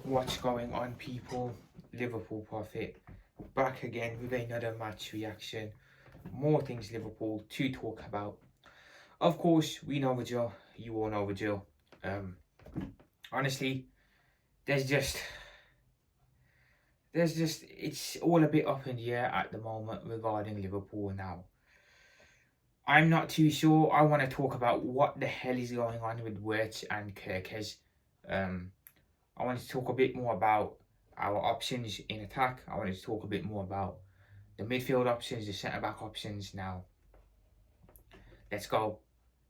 What's going on, people? Liverpool Prophet back again with another match reaction. More things Liverpool to talk about. Of course, we know the drill. You all know the drill. Um, honestly, there's just it's all a bit up in the air at the moment regarding Liverpool now. I'm not too sure. I want to talk about what the hell is going on with Wirtz and Kerkez. Um, I want to talk a bit more about our options in attack. I wanted to talk a bit more about the midfield options, the centre back options. Now, let's go.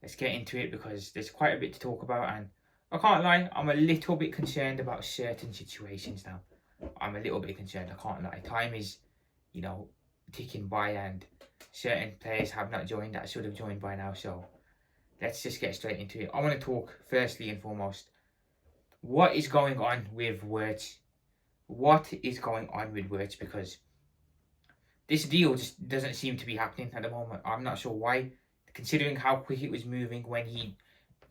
Let's get into it because there's quite a bit to talk about, and I can't lie, I'm a little bit concerned about certain situations now. I'm a little bit concerned, I can't lie. Time is, you know, ticking by, and certain players have not joined that should have joined by now. So let's just get straight into it. I want to talk firstly and foremost, what is going on with Wirtz? What is going on with Wirtz? Because this deal just doesn't seem to be happening at the moment. I'm not sure why, considering how quick it was moving when he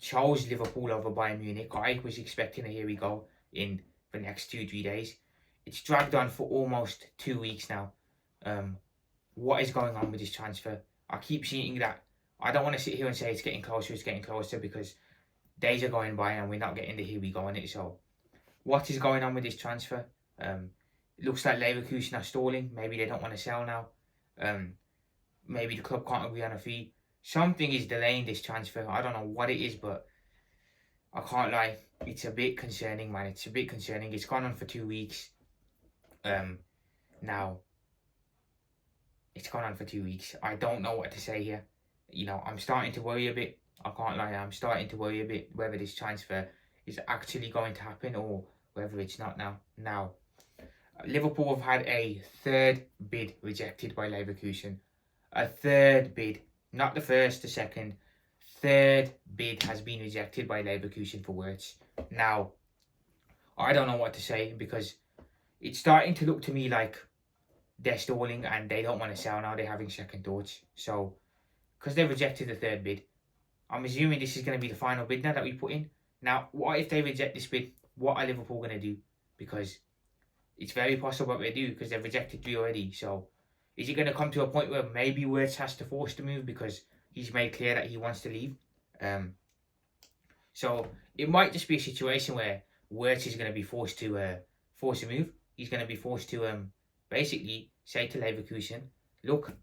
chose Liverpool over Bayern Munich. I was expecting a here we go in the next 2-3 days. It's dragged on for almost 2 weeks now. What is going on with this transfer? I keep seeing that. I don't want to sit here and say it's getting closer because days are going by and we're not getting the here we go on it. So, what is going on with this transfer? It looks like Leverkusen are stalling. Maybe they don't want to sell now. Maybe the club can't agree on a fee. Something is delaying this transfer. I don't know what it is, but I can't lie. It's a bit concerning, man. It's a bit concerning. It's gone on for 2 weeks. Now, it's gone on for 2 weeks. I don't know what to say here. You know, I'm starting to worry a bit. I can't lie. I'm starting to worry a bit whether this transfer is actually going to happen or whether it's not now. Now, Liverpool have had a third bid rejected by Leverkusen. A third bid. Not the first, the second. Third bid has been rejected by Leverkusen for Wirtz. Now, I don't know what to say because it's starting to look to me like they're stalling and they don't want to sell now. They're having second thoughts. So, because they rejected the third bid, I'm assuming this is going to be the final bid now that we put in. Now, what if they reject this bid? What are Liverpool going to do? Because it's very possible what they do because they've rejected 3 already. So, is it going to come to a point where maybe Wirtz has to force the move because he's made clear that he wants to leave? So it might just be a situation where Wirtz is going to be forced to force a move. He's going to be forced to basically say to Leverkusen, look,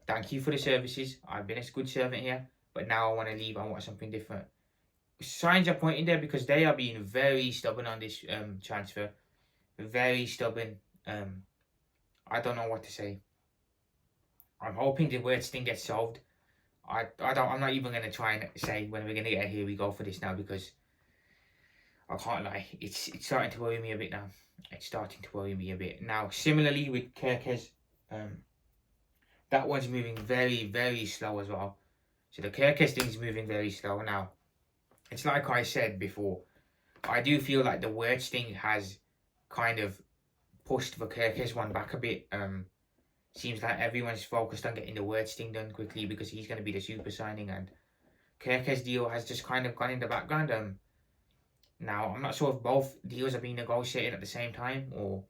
thank you for the services. I've been a good servant here, but now I want to leave. I want something different. Signs are pointing there because they are being very stubborn on this transfer. Very stubborn. I don't know what to say. I'm hoping the Wirtz thing gets solved. I'm not even going to try and say when we're going to get a here we go for this now because I can't lie. It's starting to worry me a bit now. It's starting to worry me a bit. Now, similarly with Kerkez, that one's moving very, very slow as well. So the Kerkez thing's moving very slow now. It's like I said before. I do feel like the Wirtz thing has kind of pushed the Kerkez one back a bit. Seems like everyone's focused on getting the Wirtz thing done quickly because he's going to be the super signing, and Kerkez deal has just kind of gone in the background. Now, I'm not sure if both deals are being negotiated at the same time or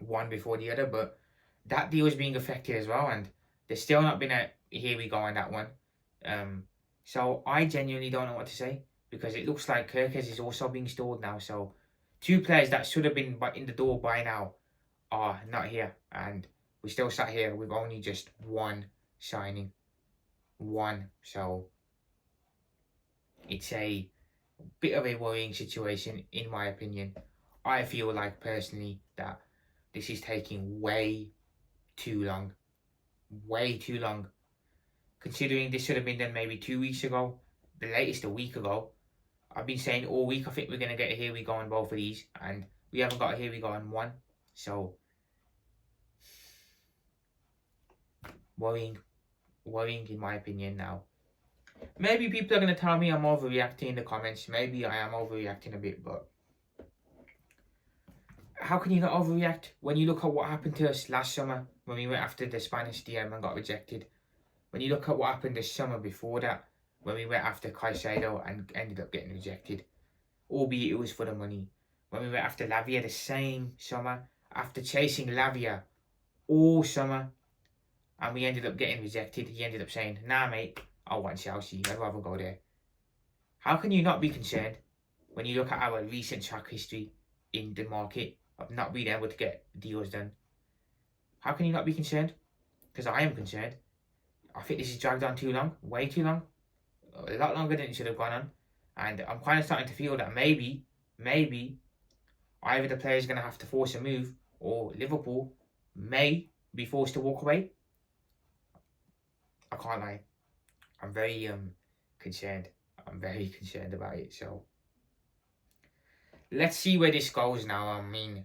one before the other, but that deal is being affected as well, and there's still not been a here we go on that one. So I genuinely don't know what to say because it looks like Kerkez is also being stalled now. So 2 players that should have been in the door by now are not here, and we still sat here with only just one signing. One. So it's a bit of a worrying situation, in my opinion. I feel like personally that this is taking way too long. Way too long. Considering this should have been done maybe 2 weeks ago, the latest a week ago. I've been saying all week I think we're going to get a here we go on both of these, and we haven't got a here we go on one. So, worrying in my opinion now. Maybe people are going to tell me I'm overreacting in the comments. Maybe I am overreacting a bit, but how can you not overreact when you look at what happened to us last summer when we went after the Spanish DM and got rejected? When you look at what happened this summer before that when we went after Caicedo and ended up getting rejected, albeit it was for the money. when we were after Lavia the same summer, after chasing Lavia all summer, and we ended up getting rejected. He ended up saying, "Nah, mate, I want Chelsea. I'd rather go there." How can you not be concerned when you look at our recent track history in the market of not being able to get deals done? How can you not be concerned? Because I am concerned. I think this has dragged on too long, way too long, a lot longer than it should have gone on. And I'm kind of starting to feel that maybe either the player's going to have to force a move or Liverpool may be forced to walk away. I can't lie. I'm very concerned. I'm very concerned about it. So let's see where this goes now. I mean,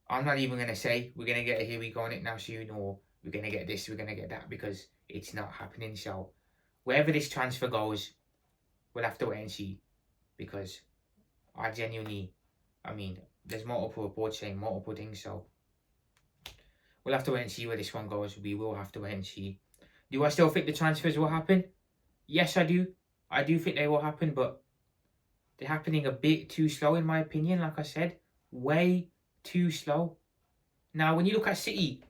I'm not even going to say we're going to get a here we go on it now soon, or we're going to get this, we're going to get that, because it's not happening. So wherever this transfer goes, we'll have to wait and see, because I genuinely, I mean, there's multiple reports saying multiple things, so we'll have to wait and see where this one goes. We will have to wait and see. Do I still think the transfers will happen? Yes, I do. I do think they will happen, but they're happening a bit too slow in my opinion. Like I said, way too slow. Now, when you look at City,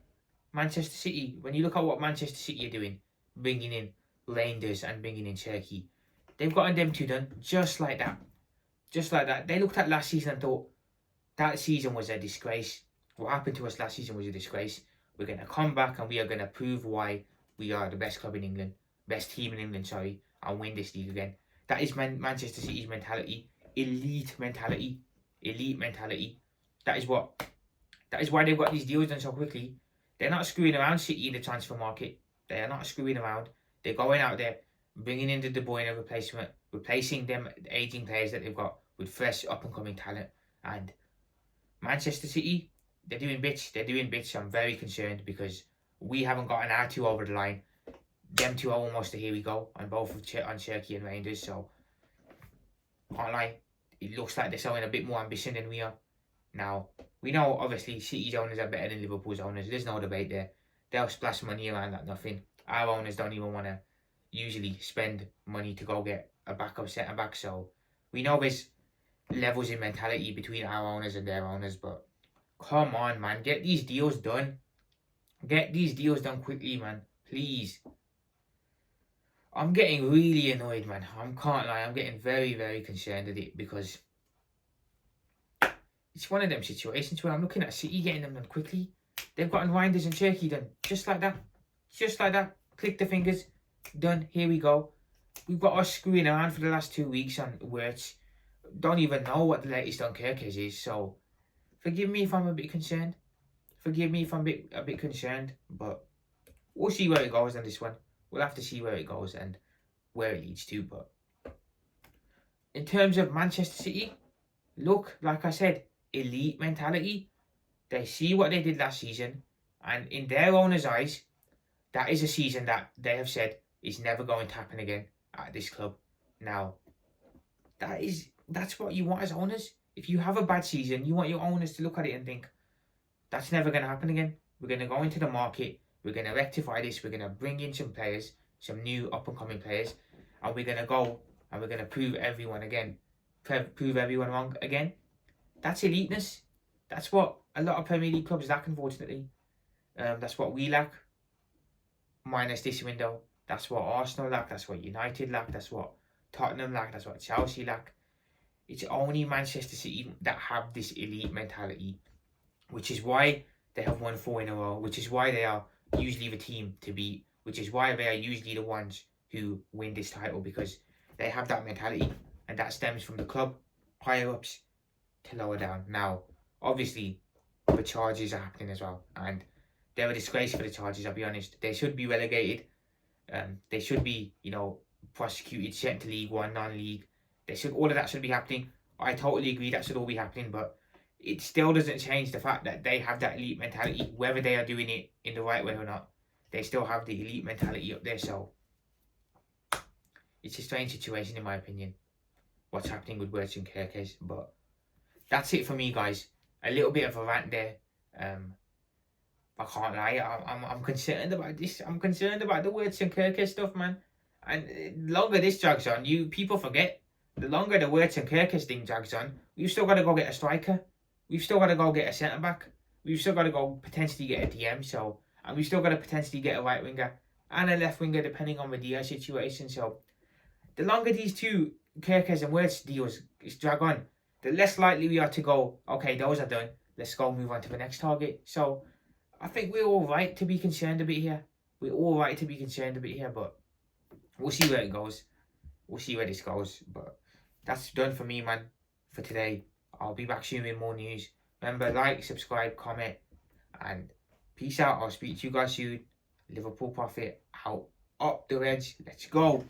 Manchester City, when you look at what Manchester City are doing, bringing in Reinders and bringing in Kerkez, they've gotten them two done just like that. Just like that. They looked at last season and thought, that season was a disgrace. What happened to us last season was a disgrace. We're going to come back and we are going to prove why we are the best club in England, best team in England, sorry, and win this league again. That is Manchester City's mentality. Elite mentality. Elite mentality. That is why they've got these deals done so quickly. They're not screwing around City in the transfer market. They are not screwing around. They're going out there, bringing in the De Bruyne replacement, replacing them aging players that they've got with fresh up-and-coming talent. And Manchester City, they're doing bits. They're doing bits. I'm very concerned because we haven't gotten our two over the line. Them two are almost a here we go on both on Kerkez and Reinders. So, can't lie, it looks like they're showing a bit more ambition than we are. Now, we know obviously City's owners are better than Liverpool's owners. There's no debate there. They'll splash money around like nothing. Our owners don't even want to usually spend money to go get a backup centre back. So we know there's levels in mentality between our owners and their owners. But come on, man, get these deals done. Get these deals done quickly, man. Please. I'm getting really annoyed, man. I can't lie. I'm getting very, very concerned at it because it's one of them situations where I'm looking at City getting them done quickly. They've gotten Reinders and Kerkez done. Just like that. Just like that. Click the fingers. Done. Here we go. We've got us screwing around for the last 2 weeks on Wirtz. Don't even know what the latest on Kerkez is. So, forgive me if I'm a bit concerned. Forgive me if I'm a bit concerned. But we'll see where it goes on this one. We'll have to see where it goes and where it leads to. But in terms of Manchester City, look, like I said, elite mentality. They see what they did last season, and in their owners' eyes, that is a season that they have said is never going to happen again at this club. Now, that's what you want as owners. If you have a bad season, you want your owners to look at it and think, that's never going to happen again. We're going to go into the market, we're going to rectify this, we're going to bring in some players, some new up-and-coming players, and we're going to go and we're going to prove everyone wrong again. That's eliteness. That's what a lot of Premier League clubs lack, unfortunately. That's what we lack, minus this window. That's what Arsenal lack. That's what United lack. That's what Tottenham lack. That's what Chelsea lack. It's only Manchester City that have this elite mentality, which is why they have won 4 in a row, which is why they are usually the team to beat, which is why they are usually the ones who win this title, because they have that mentality, and that stems from the club, higher ups to lower down. Now, obviously, the charges are happening as well, and they're a disgrace for the charges, I'll be honest. They should be relegated. They should be, prosecuted, sent to League One, non-league. All of that should be happening. I totally agree that should all be happening, but it still doesn't change the fact that they have that elite mentality, whether they are doing it in the right way or not. They still have the elite mentality up there, so it's a strange situation in my opinion, what's happening with Wirtz and Kerkez. But that's it for me, guys. A little bit of a rant there. I can't lie, I'm concerned about this. I'm concerned about the Wirtz and Kerkez stuff, man. And the longer this drags on, people forget. The longer the Wirtz and Kerkez thing drags on, we've still got to go get a striker. We've still got to go get a centre back. We've still got to go potentially get a DM. And we've still got to potentially get a right winger and a left winger depending on the DL situation. So the longer these two Kerkez and Wirtz deals drag on, the less likely we are to go, okay, those are done. Let's go move on to the next target. So I think we're all right to be concerned a bit here. We're all right to be concerned a bit here, but we'll see where it goes. We'll see where this goes. But that's done for me, man, for today. I'll be back soon with more news. Remember, like, subscribe, comment, and peace out. I'll speak to you guys soon. Liverpool Prophet out. Up the Reds. Let's go.